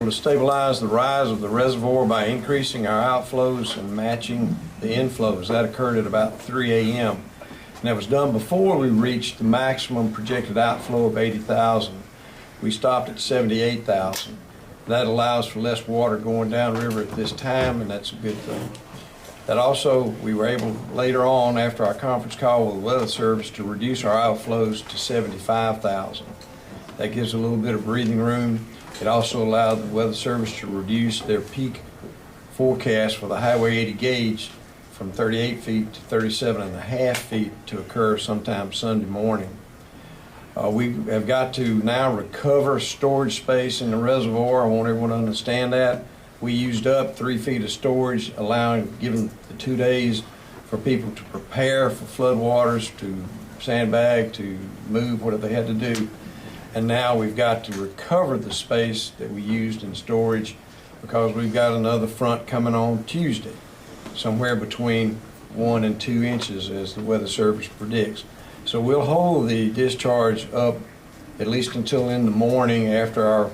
to stabilize the rise of the reservoir by increasing our outflows and matching the inflows. That occurred at about 3 a.m. And that was done before we reached the maximum projected outflow of 80,000. We stopped at 78,000. That allows for less water going downriver at this time, and that's a good thing. That also, we were able later on, after our conference call with the Weather Service, to reduce our outflows to 75,000. That gives a little bit of breathing room. It also allowed the Weather Service to reduce their peak forecast for the Highway 80 gauge from 38 feet to 37.5 feet to occur sometime Sunday morning. We have got to now recover storage space in the reservoir. I want everyone to understand that. We used up 3 feet of storage, given the 2 days for people to prepare for floodwaters, to sandbag, to move, whatever they had to do. And now we've got to recover the space that we used in storage because we've got another front coming on Tuesday, somewhere between 1 and 2 inches as the Weather Service predicts. So we'll hold the discharge up at least until in the morning after our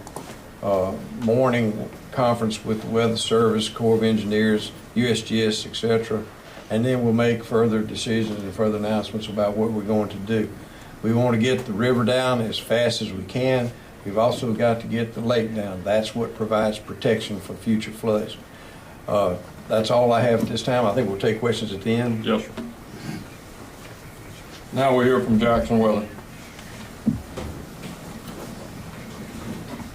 morning conference with the Weather Service, Corps of Engineers, USGS, etc. And then we'll make further decisions and further announcements about what we're going to do. We want to get the river down as fast as we can. We've also got to get the lake down. That's what provides protection for future floods. That's all I have at this time. I think we'll take questions at the end. Yes, sir. Now we'll hear from Jackson Weather.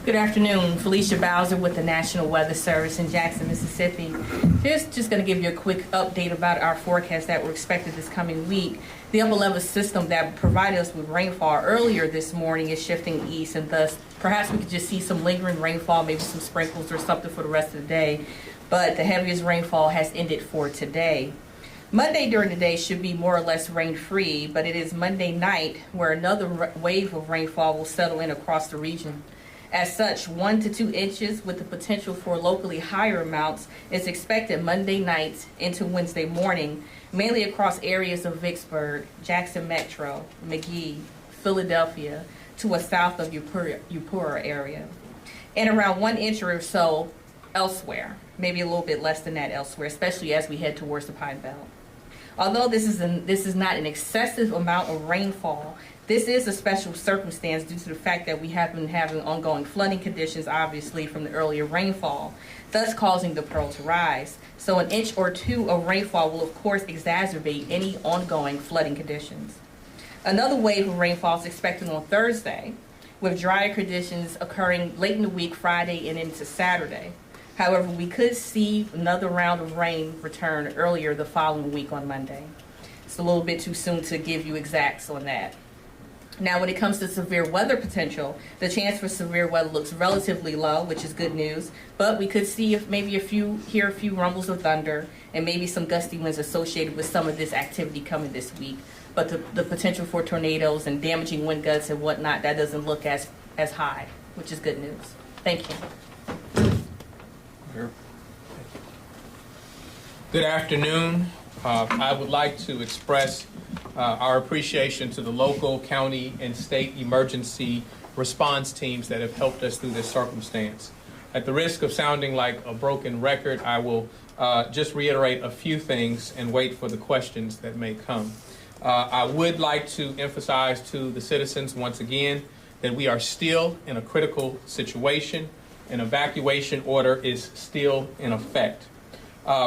Good afternoon. Felicia Bowser with the National Weather Service in Jackson, Mississippi. Just going to give you a quick update about our forecast that we're expected this coming week. The upper level system that provided us with rainfall earlier this morning is shifting east, and thus perhaps we could just see some lingering rainfall, maybe some sprinkles or something for the rest of the day. But the heaviest rainfall has ended for today. Monday during the day should be more or less rain-free, but it is Monday night where another wave of rainfall will settle in across the region. As such, 1 to 2 inches with the potential for locally higher amounts is expected Monday night into Wednesday morning, mainly across areas of Vicksburg, Jackson Metro, McGee, Philadelphia, to a south of Eupora area, and around 1 inch or so elsewhere, maybe a little bit less than that elsewhere, especially as we head towards the Pine Belt. Although this is not an excessive amount of rainfall, this is a special circumstance due to the fact that we have been having ongoing flooding conditions, obviously, from the earlier rainfall, thus causing the Pearl to rise. So 1 inch or 2 of rainfall will, of course, exacerbate any ongoing flooding conditions. Another wave of rainfall is expected on Thursday, with drier conditions occurring late in the week, Friday and into Saturday. However, we could see another round of rain return earlier the following week on Monday. It's a little bit too soon to give you exacts on that. Now, when it comes to severe weather potential, the chance for severe weather looks relatively low, which is good news, but we could see hear a few rumbles of thunder and maybe some gusty winds associated with some of this activity coming this week. But the potential for tornadoes and damaging wind gusts and whatnot, that doesn't look as high, which is good news. Thank you. Here. Good afternoon. I would like to express our appreciation to the local, county, and state emergency response teams that have helped us through this circumstance. At the risk of sounding like a broken record, I will just reiterate a few things and wait for the questions that may come. I would like to emphasize to the citizens once again that we are still in a critical situation. An evacuation order is still in effect.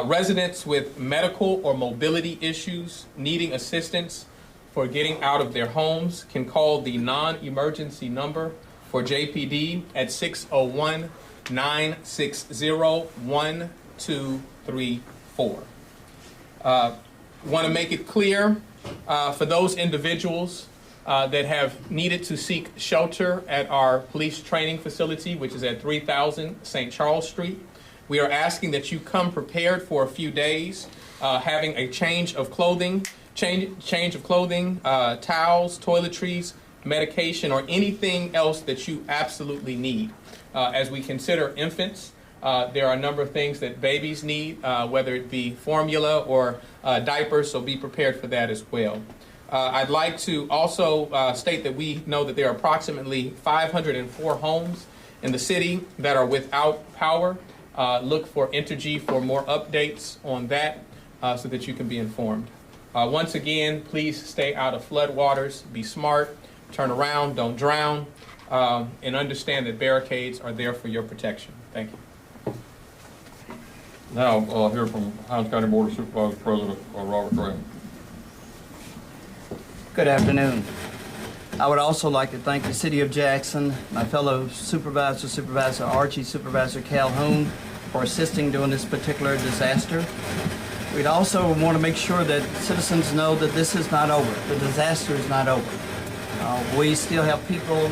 Residents with medical or mobility issues needing assistance for getting out of their homes can call the non-emergency number for JPD at 601-960-1234. Want to make it clear for those individuals that have needed to seek shelter at our police training facility, which is at 3000 St. Charles Street. We are asking that you come prepared for a few days, having a change of clothing, towels, toiletries, medication, or anything else that you absolutely need. As we consider infants, there are a number of things that babies need, whether it be formula or diapers, so be prepared for that as well. I'd like to also state that we know that there are approximately 504 homes in the city that are without power, look for Entergy for more updates on that so that you can be informed. Once again, please stay out of floodwaters, be smart, turn around, don't drown, and understand that barricades are there for your protection. Thank you. Now, hear from Hinds County Board of Supervisors President Robert Gray. Good afternoon. I would also like to thank the City of Jackson, my fellow supervisors, Supervisor Archie, Supervisor Calhoun, for assisting during this particular disaster. We'd also want to make sure that citizens know that this is not over. The disaster is not over. We still have people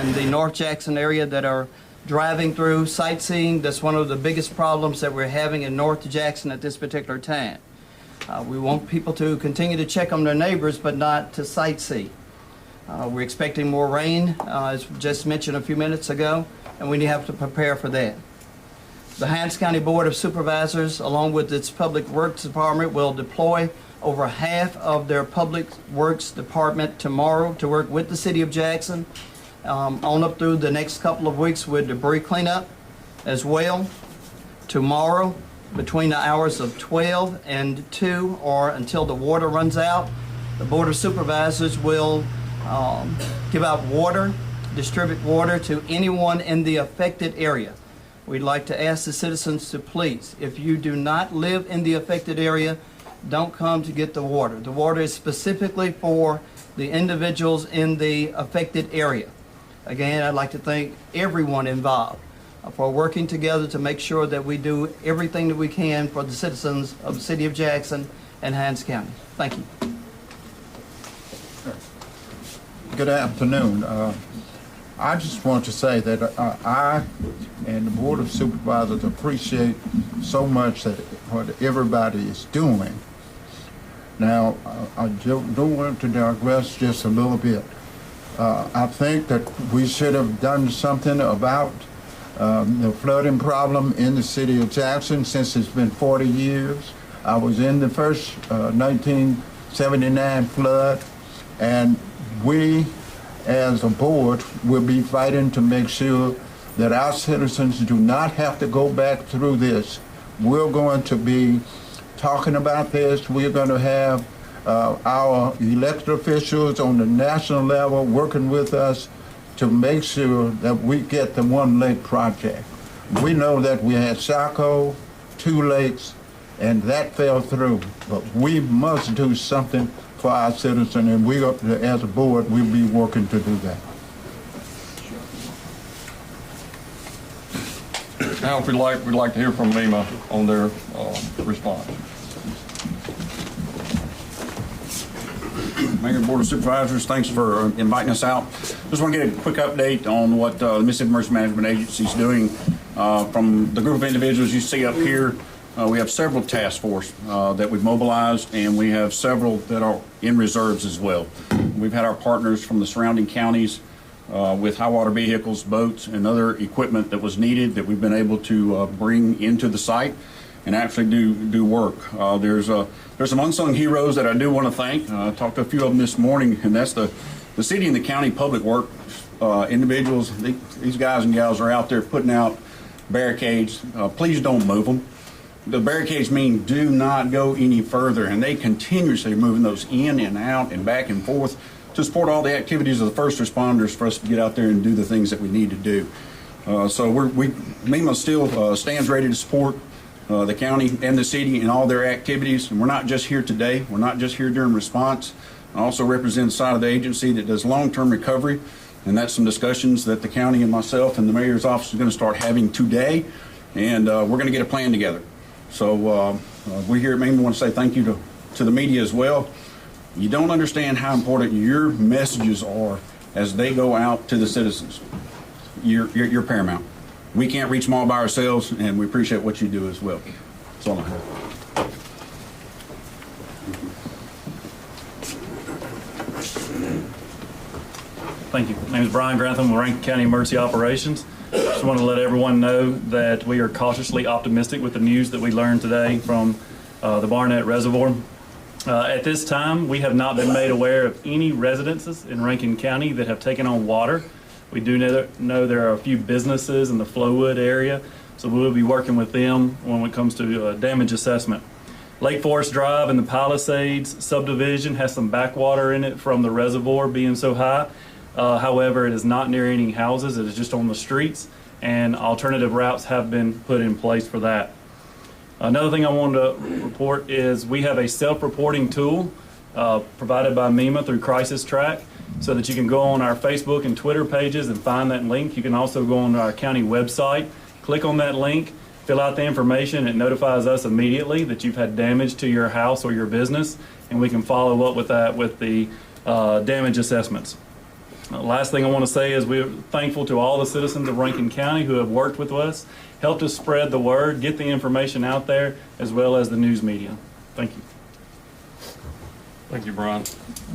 in the North Jackson area that are driving through, sightseeing. That's one of the biggest problems that we're having in North Jackson at this particular time. We want people to continue to check on their neighbors, but not to sightsee. We're expecting more rain, as just mentioned a few minutes ago, and we have to prepare for that. The Hinds County Board of Supervisors, along with its Public Works Department, will deploy over half of their Public Works Department tomorrow to work with the City of Jackson on up through the next couple of weeks with debris cleanup as well. Tomorrow, between the hours of 12 and 2, or until the water runs out, the Board of Supervisors will give out water, distribute water to anyone in the affected area. We'd like to ask the citizens to please, if you do not live in the affected area, don't come to get the water. The water is specifically for the individuals in the affected area. Again, I'd like to thank everyone involved for working together to make sure that we do everything that we can for the citizens of the City of Jackson and Hinds County. Thank you. Good afternoon. I just want to say that I and the Board of Supervisors appreciate so much that what everybody is doing. Now, I don't want to digress just a little bit. I think that we should have done something about the flooding problem in the City of Jackson since it's been 40 years. I was in the first 1979 flood, and we as a board will be fighting to make sure that our citizens do not have to go back through this. We're going to be talking about this. We're going to have our elected officials on the national level working with us to make sure that we get the One Lake project. We know that we had Saco, 2 lakes, and that fell through. But we must do something for our citizens, and we, as a board, we'll be working to do that. Now, if we'd like to hear from MEMA on their response. Mayor, Board of Supervisors, thanks for inviting us out. Just want to get a quick update on what the Mississippi Emergency Management Agency is doing. From the group of individuals you see up here, we have several task force that we've mobilized, and we have several that are in reserves as well. We've had our partners from the surrounding counties with high water vehicles, boats, and other equipment that was needed that we've been able to bring into the site and actually do work. There's some unsung heroes that I do want to thank. I talked to a few of them this morning, and that's the city and the county public work individuals. These guys and gals are out there putting out barricades. Please don't move them. The barricades mean do not go any further, and they continuously are moving those in and out and back and forth to support all the activities of the first responders for us to get out there and do the things that we need to do. So MEMA still stands ready to support the county and the city in all their activities. And we're not just here today. We're not just here during response. I also represent the side of the agency that does long-term recovery. And that's some discussions that the county and myself and the mayor's office is going to start having today. And we're going to get a plan together. So we here at MEMA want to say thank you to the media as well. You don't understand how important your messages are as they go out to the citizens. You're paramount. We can't reach them all by ourselves, and we appreciate what you do as well. That's all I have. Thank you. My name is Brian Grantham with Rankin County Emergency Operations. Just want to let everyone know that we are cautiously optimistic with the news that we learned today from the Barnett Reservoir. At this time, we have not been made aware of any residences in Rankin County that have taken on water We do know there are a few businesses in the Flowood area, so we will be working with them when it comes to damage assessment. Lake Forest Drive and the Palisades subdivision has some backwater in it from the reservoir being so high. However, it is not near any houses, it is just on the streets, and alternative routes have been put in place for that. Another thing I wanted to report is we have a self-reporting tool provided by MEMA through Crisis Track, so that you can go on our Facebook and Twitter pages and find that link. You can also go on our county website, click on that link, fill out the information. It notifies us immediately that you've had damage to your house or your business, and we can follow up with that with the damage assessments. Last thing I want to say is we're thankful to all the citizens of Rankin County who have worked with us, helped us spread the word, get the information out there, as well as the news media. Thank you. Thank you, Brian.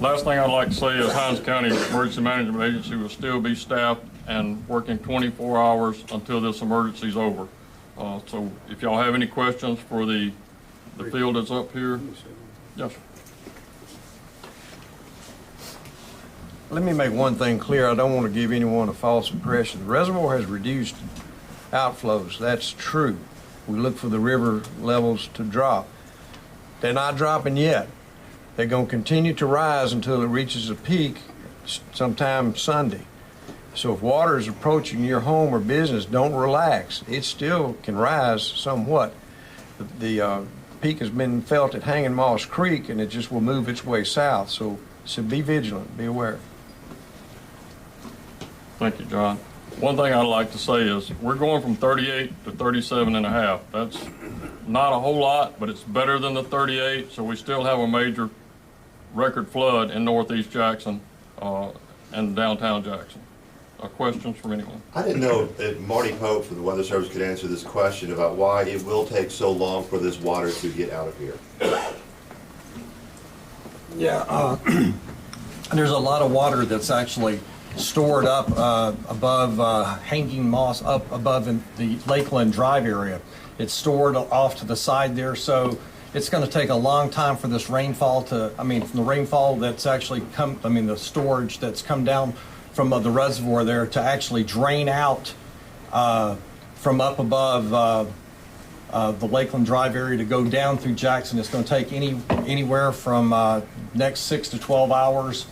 Last thing I'd like to say is Hinds County Emergency Management Agency will still be staffed and working 24 hours until this emergency is over. So if y'all have any questions for the field that's up here, yes, sir. Let me make one thing clear. I don't want to give anyone a false impression. The reservoir has reduced outflows. That's true. We look for the river levels to drop. They're not dropping yet. They're going to continue to rise until it reaches a peak sometime Sunday. So if water is approaching your home or business, don't relax. It still can rise somewhat. The peak has been felt at Hanging Moss Creek, and it just will move its way south. So be vigilant, be aware. Thank you, John. One thing I'd like to say is we're going from 38 to 37 and a half. That's not a whole lot, but it's better than the 38, so we still have a major record flood in northeast Jackson and downtown Jackson. Questions from anyone? I didn't know if Marty Pope from the Weather Service could answer this question about why it will take so long for this water to get out of here. Yeah, there's a lot of water that's actually stored up above Hanging Moss, up above in the Lakeland Drive area. It's stored off to the side there, so it's going to take a long time for this rainfall to, from the rainfall that's actually the storage that's come down from the reservoir there to actually drain out from up above the Lakeland Drive area to go down through Jackson. It's going to take anywhere from next 6 to 12 hours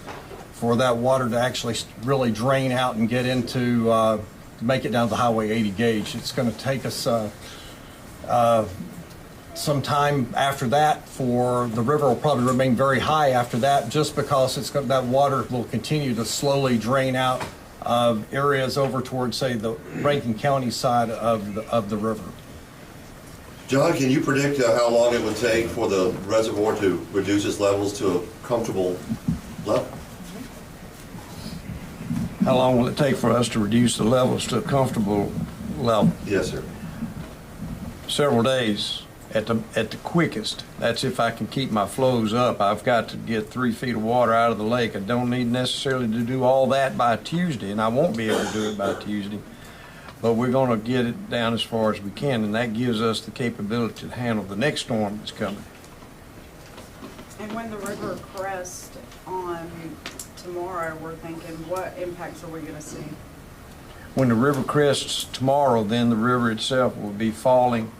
for that water to actually really drain out and get into, make it down to the Highway 80 gauge. It's going to take us some time after that. For the river will probably remain very high after that, just because that water will continue to slowly drain out of areas over towards, say, the Rankin County side of the river. John, can you predict how long it would take for the reservoir to reduce its levels to a comfortable level? How long will it take for us to reduce the levels to a comfortable level? Yes, sir. Several days at the quickest. That's if I can keep my flows up. I've got to get 3 feet of water out of the lake. I don't need necessarily to do all that by Tuesday, and I won't be able to do it by Tuesday. But we're going to get it down as far as we can, and that gives us the capability to handle the next storm that's coming. And when the river crests on tomorrow, we're thinking, what impacts are we going to see? When the river crests tomorrow, then the river itself will be falling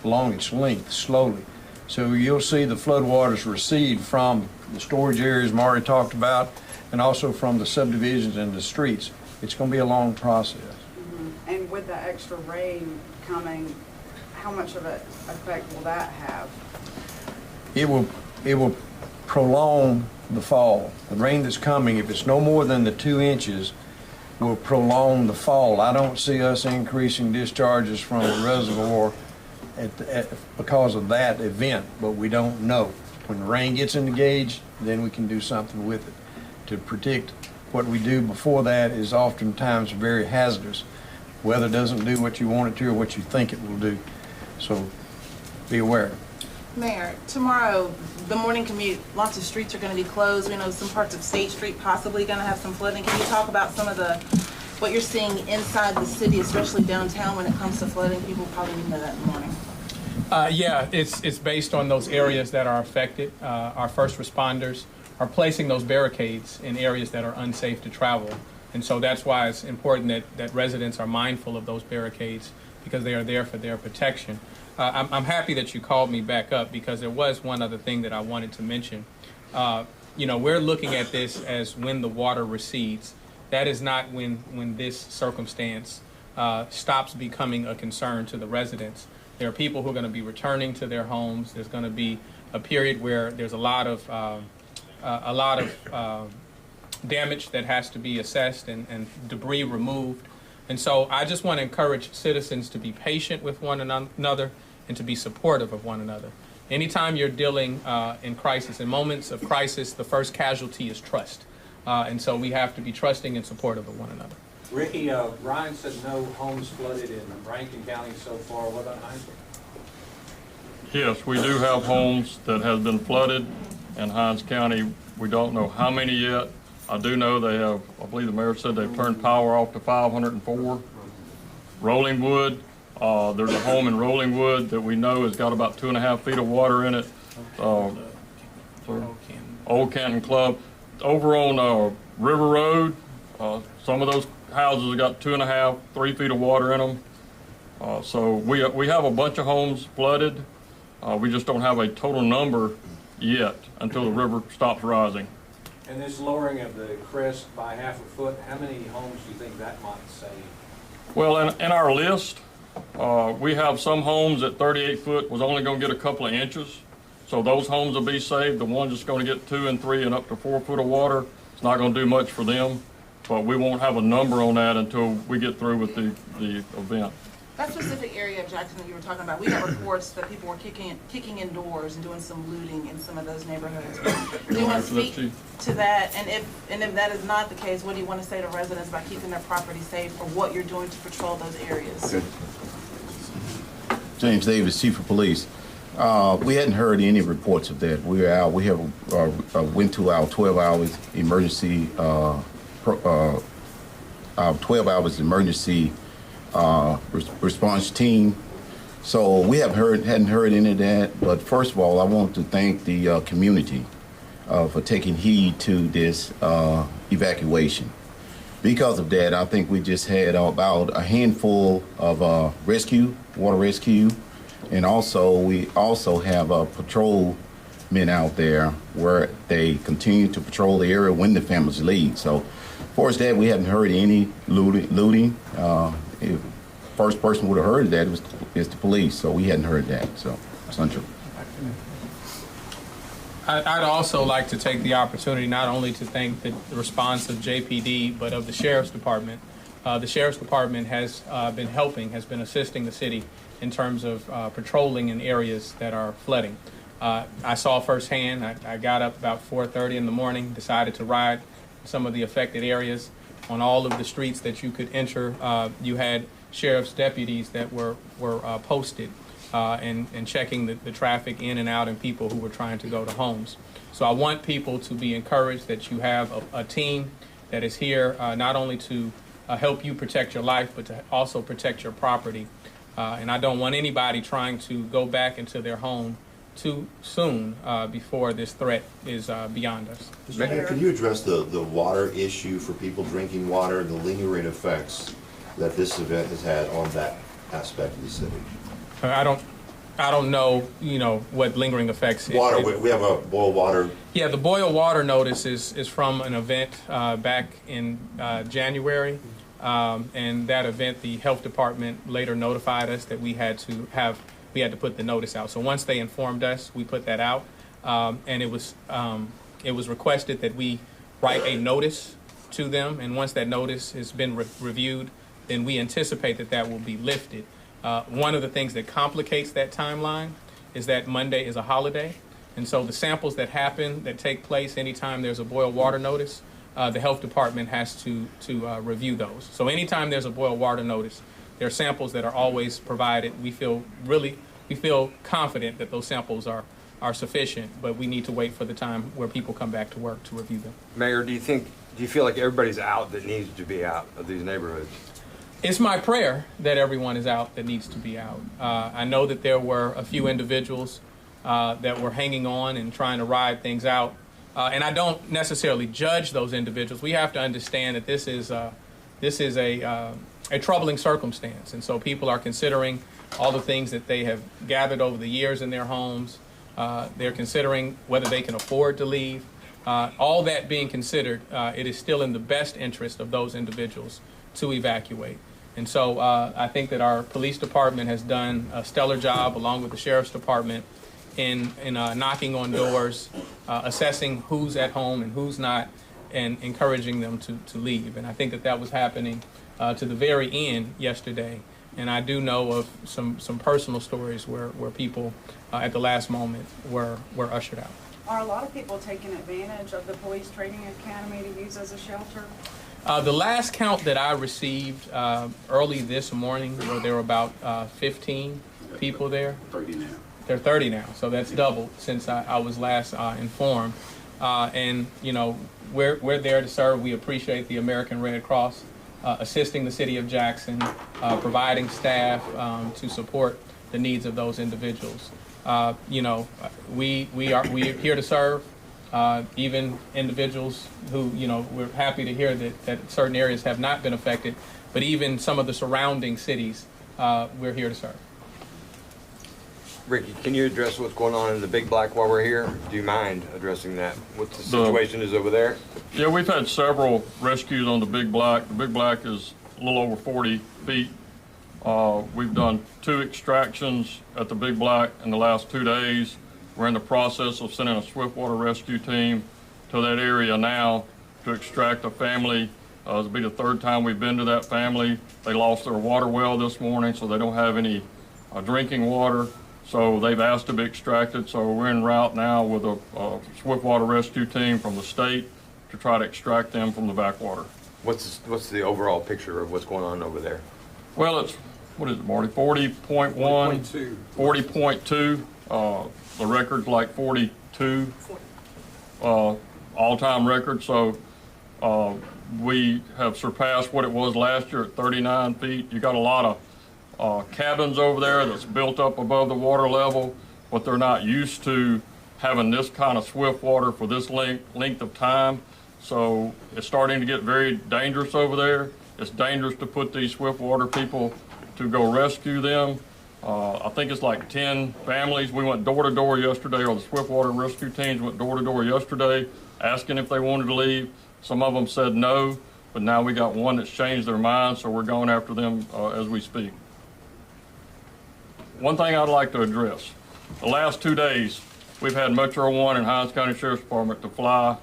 along its length slowly. So you'll see the floodwaters recede from the storage areas Marty talked about, and also from the subdivisions and the streets. It's going to be a long process. Mm-hmm. And with the extra rain coming, how much of an effect will that have? It will prolong the fall. The rain that's coming, if it's no more than the 2 inches, will prolong the fall. I don't see us increasing discharges from the reservoir because of that event, but we don't know. When the rain gets in the gauge, then we can do something with it. To predict what we do before that is oftentimes very hazardous. Weather doesn't do what you want it to or what you think it will do. So be aware. Mayor, tomorrow, the morning commute, lots of streets are going to be closed. We know some parts of State Street possibly going to have some flooding. Can you talk about some of what you're seeing inside the city, especially downtown, when it comes to flooding? People probably need to know that in the morning. Yeah, it's based on those areas that are affected. Our first responders are placing those barricades in areas that are unsafe to travel And so that's why it's important that residents are mindful of those barricades, because they are there for their protection. I'm happy that you called me back up, because there was one other thing that I wanted to mention. We're looking at this as when the water recedes. That is not when this circumstance stops becoming a concern to the residents. There are people who are going to be returning to their homes. There's going to be a period where there's a lot of damage that has to be assessed and debris removed. And so I just want to encourage citizens to be patient with one another and to be supportive of one another. Anytime you're dealing in crisis, in moments of crisis, the first casualty is trust. And so we have to be trusting and supportive of one another. Ricky, Ryan said no homes flooded in Rankin County so far. What about Hines? Yes, we do have homes that have been flooded in Hines County. We don't know how many yet. I do know they have, I believe the mayor said they've turned power off to 504. Rollingwood, there's a home in Rollingwood that we know has got about 2.5 feet of water in it. Old Canton Club. Over on River Road, some of those houses have got 2.5, 3 feet of water in them. So we have a bunch of homes flooded. We just don't have a total number yet until the river stops rising. And this lowering of the crest by 1/2 foot, how many homes do you think that might save? Well, in our list, we have some homes at 38 foot was only going to get a couple of inches. So those homes will be saved. The ones that's going to get 2 and 3 and up to 4 foot of water, it's not going to do much for them. But we won't have a number on that until we get through with the event. That specific area of Jackson that you were talking about, we got reports that people were kicking in doors and doing some looting in some of those neighborhoods. Do you want to speak to that? And if that is not the case, what do you want to say to residents about keeping their property safe, or what you're doing to patrol those areas? Good. James Davis, Chief of Police. We hadn't heard any reports of that. We were out. We have went to our 12 hours emergency, our 12 hours emergency response team. So we hadn't heard any of that. But first of all, I want to thank the community for taking heed to this evacuation. Because of that, I think we just had about a handful of water rescue. And also, we also have patrolmen out there where they continue to patrol the area when the families leave. So, for us that, we haven't heard any looting. First person would have heard that is the police. So we hadn't heard that. So it's untrue. I'd also like to take the opportunity not only to thank the response of JPD, but of the Sheriff's Department. The Sheriff's Department has been assisting the city in terms of patrolling in areas that are flooding. I saw firsthand. I got up about 4:30 in the morning, decided to ride some of the affected areas. On all of the streets that you could enter, you had sheriff's deputies that were posted and checking the traffic in and out and people who were trying to go to homes. So I want people to be encouraged that you have a team that is here not only to help you protect your life, but to also protect your property. And I don't want anybody trying to go back into their home too soon before this threat is beyond us. Mayor, can you address the water issue for people drinking water and the lingering effects that this event has had on that aspect of the city? I don't know, what lingering effects. Water, we have a boil water. Yeah, the boil water notice is from an event back in January. And that event, the health department later notified us that we had to put the notice out. So once they informed us, we put that out. And it was requested that we write a notice to them. And once that notice has been reviewed, then we anticipate that will be lifted. One of the things that complicates that timeline is that Monday is a holiday. And so the samples that take place anytime there's a boil water notice, the health department has to review those. So anytime there's a boil water notice, there are samples that are always provided. We feel confident that those samples are sufficient, but we need to wait for the time where people come back to work to review them. Mayor, do you feel like everybody's out that needs to be out of these neighborhoods? It's my prayer that everyone is out that needs to be out. I know that there were a few individuals that were hanging on and trying to ride things out. And I don't necessarily judge those individuals. We have to understand that this is a troubling circumstance, and so people are considering all the things that they have gathered over the years in their homes. They're considering whether they can afford to leave. All that being considered, it is still in the best interest of those individuals to evacuate. And so I think that our police department has done a stellar job, along with the sheriff's department, in knocking on doors, assessing who's at home and who's not, and encouraging them to leave. And I think that was happening to the very end yesterday. And I do know of some personal stories where people at the last moment were ushered out. Are a lot of people taking advantage of the police training academy to use as a shelter? The last count that I received early this morning, where there were about 15 people there. 30 now. They're 30 now, so that's doubled since I was last informed. And you know, we're there to serve. We appreciate the American Red Cross assisting the city of Jackson, providing staff to support the needs of those individuals. You know, we're here to serve. Even individuals who, you know, we're happy to hear that certain areas have not been affected, but even some of the surrounding cities, we're here to serve. Ricky, can you address what's going on in the Big Black while we're here? Do you mind addressing that? What the situation is over there? Yeah, we've had several rescues on the Big Black. The Big Black is a little over 40 feet. We've done 2 extractions at the Big Black in the last 2 days. We're in the process of sending a swiftwater rescue team to that area now to extract a family. It'll be the 3rd time we've been to that family. They lost their water well this morning, so they don't have any drinking water. So they've asked to be extracted. So we're en route now with a swiftwater rescue team from the state to try to extract them from the backwater. What's the overall picture of what's going on over there? Well, it's, what is it, Marty? 40.1, 40.2. The record's like 42, all-time record. So we have surpassed what it was last year at 39 feet. You got a lot of cabins over there that's built up above the water level, but they're not used to having this kind of swift water for this length of time. So it's starting to get very dangerous over there. It's dangerous to put these swift water people to go rescue them. I think it's like 10 families. We went door to door yesterday, or the swiftwater rescue teams went door to door yesterday asking if they wanted to leave. Some of them said no, but now we got one that's changed their mind, so we're going after them as we speak. One thing I'd like to address, the last 2 days, we've had Metro 1 and Hinds County Sheriff's Department to fly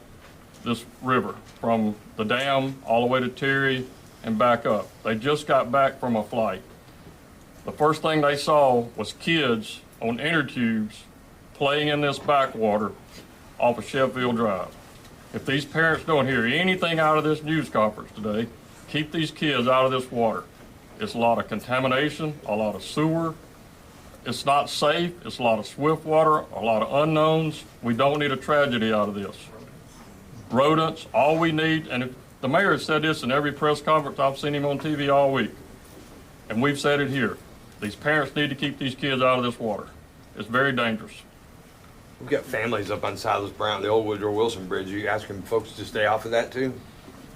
this river from the dam all the way to Terry and back up. They just got back from a flight. The first thing they saw was kids on inner tubes playing in this backwater off of Sheffield Drive. If these parents don't hear anything out of this news conference today, keep these kids out of this water. It's a lot of contamination, a lot of sewer. It's not safe. It's a lot of swift water, a lot of unknowns. We don't need a tragedy out of this. Rodents, all we need, and if the mayor has said this in every press conference, I've seen him on TV all week, and we've said it here. These parents need to keep these kids out of this water. It's very dangerous. We've got families up on Silas Brown, the old Woodrow Wilson Bridge. Are you asking folks to stay off of that too?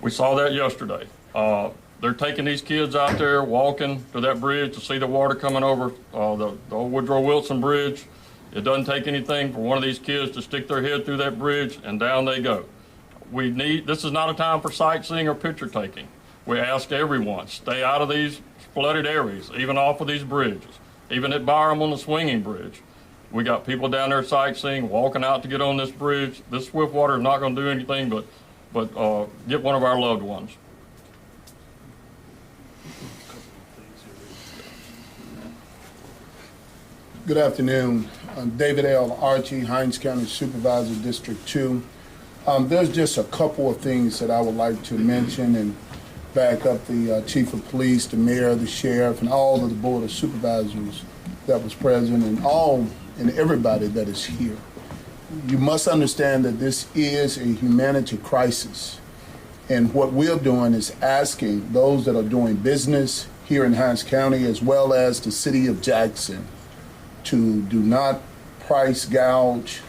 We saw that yesterday. They're taking these kids out there, walking to that bridge to see the water coming over the old Woodrow Wilson Bridge. It doesn't take anything for one of these kids to stick their head through that bridge, and down they go. This is not a time for sightseeing or picture taking. We ask everyone, stay out of these flooded areas, even off of these bridges, even at Byram on the swinging bridge. We got people down there sightseeing, walking out to get on this bridge. This swift water is not going to do anything but get one of our loved ones. Good afternoon. I'm David L. Archie, Hinds County Supervisor, District 2. There's just a couple of things that I would like to mention and back up the Chief of Police, the Mayor, the Sheriff, and all of the Board of Supervisors that was present, and everybody that is here. You must understand that this is a humanity crisis. And what we're doing is asking those that are doing business here in Hinds County, as well as the City of Jackson, to do not price gouge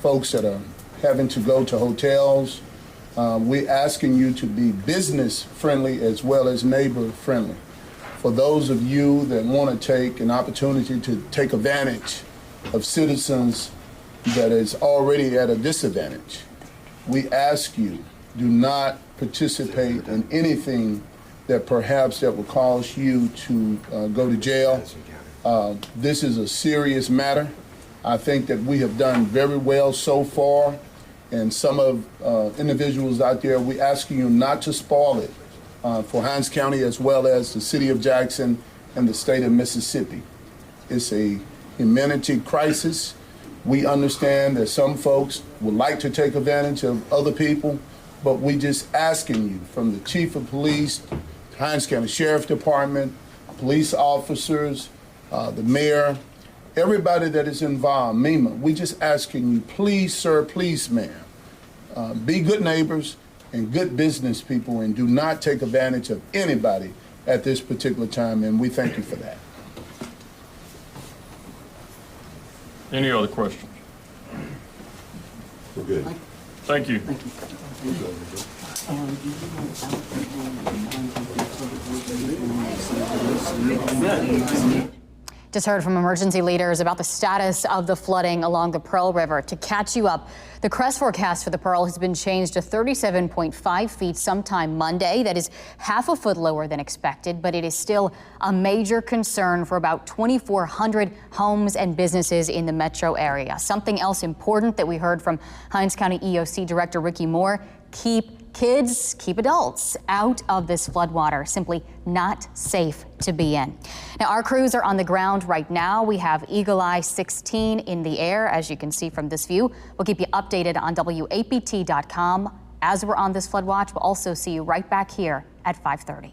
folks that are having to go to hotels. We're asking you to be business friendly as well as neighbor friendly. For those of you that want to take an opportunity to take advantage of citizens that is already at a disadvantage, we ask you, do not participate in anything that perhaps that will cause you to go to jail. This is a serious matter. I think that we have done very well so far, and some of individuals out there, we asking you not to spoil it for Hinds County as well as the city of Jackson and the state of Mississippi. It's a humanity crisis. We understand that some folks would like to take advantage of other people, but we just asking you, from the chief of police, Hinds County Sheriff Department, police officers, the mayor, everybody that is involved, MEMA, we just asking you, please, sir, please, ma'am, be good neighbors and good business people, and do not take advantage of anybody at this particular time, and we thank you for that. Any other questions? We're good. Thank you. Just heard from emergency leaders about the status of the flooding along the Pearl River. To catch you up, the crest forecast for the Pearl has been changed to 37.5 feet sometime Monday. That is half a foot lower than expected, but it is still a major concern for about 2,400 homes and businesses in the metro area. Something else important that we heard from Hinds County EOC Director Ricky Moore: keep kids, keep adults out of this floodwater. Simply not safe to be in. Now, our crews are on the ground right now. We have Eagle Eye 16 in the air, as you can see from this view. We'll keep you updated on WAPT.com as we're on this flood watch. We'll also see you right back here at 5:30.